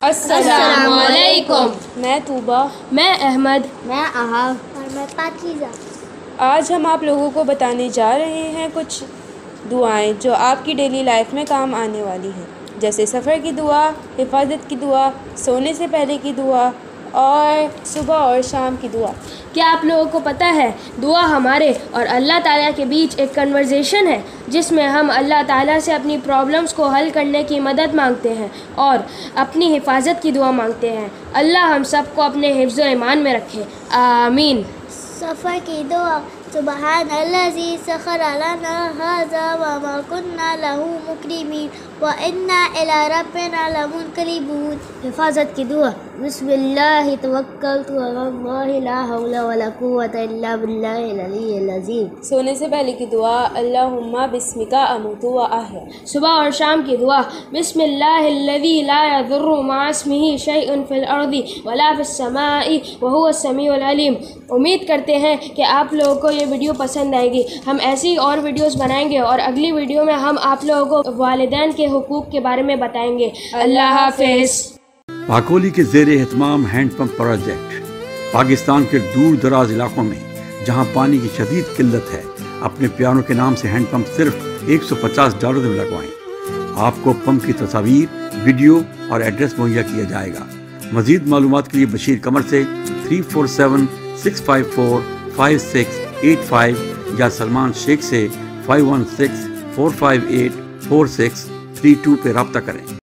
السلام علیکم۔ میں طوبہ، میں احمد، میں احا اور میں پاکیزہ۔ آج ہم آپ لوگوں کو بتانے جا رہے ہیں کچھ دعائیں جو آپ کی ڈیلی لائف میں کام آنے والی ہیں، جیسے سفر کی دعا، حفاظت کی دعا، سونے سے پہلے کی دعا اور صبح اور شام کی دعا۔ کیا آپ لوگوں کو پتہ ہے دعا ہمارے اور اللہ تعالیٰ کے بیچ ایک کنورزیشن ہے جس میں ہم اللہ تعالیٰ سے اپنی پرابلمس کو حل کرنے کی مدد مانگتے ہیں اور اپنی حفاظت کی دعا مانگتے ہیں۔ اللہ ہم سب کو اپنے حفظ و ایمان میں رکھے، آمین۔ سفر کی دعا، سبحان الذی سخر لنا ھذا وما كنا له مقرنین وإنا إلی ربنا لمنقلبون۔ حفاظت کی دعا، بسم اللہ توکلت علی اللہ لا حول ولا قوۃ الا باللہ العلی العظیم۔ سونے سے پہلے کی دعا، اللہم بسمک اموت و احیا۔ صبح اور شام کی دعا، بسم اللہ الذی لا یضر مع اسمہ شیء فی الارض ولا فی السماء وہو السمیع العلیم۔ امید کرتے ہیں کہ آپ لوگوں کو یہ ویڈیو پسند آئے گی۔ ہم ایسی اور ویڈیوز بنائیں گے اور اگلی ویڈیو میں ہم آپ لوگوں کو والدین کے حقوق کے بارے میں بتائیں گے۔ اللہ حافظ۔ پاکولی کے زیر اہتمام ہینڈ پمپ پروجیکٹ پاکستان کے دور دراز علاقوں میں جہاں پانی کی شدید قلت ہے، اپنے پیاروں کے نام سے ہینڈ پمپ صرف $150 میں لگوائیں۔ آپ کو پمپ کی تصاویر، ویڈیو اور ایڈریس مہیا کیا جائے گا۔ مزید معلومات کے لیے بشیر قمر سے 347-654-5685 یا سلمان شیخ سے 516-458-4632 پہ رابطہ کریں۔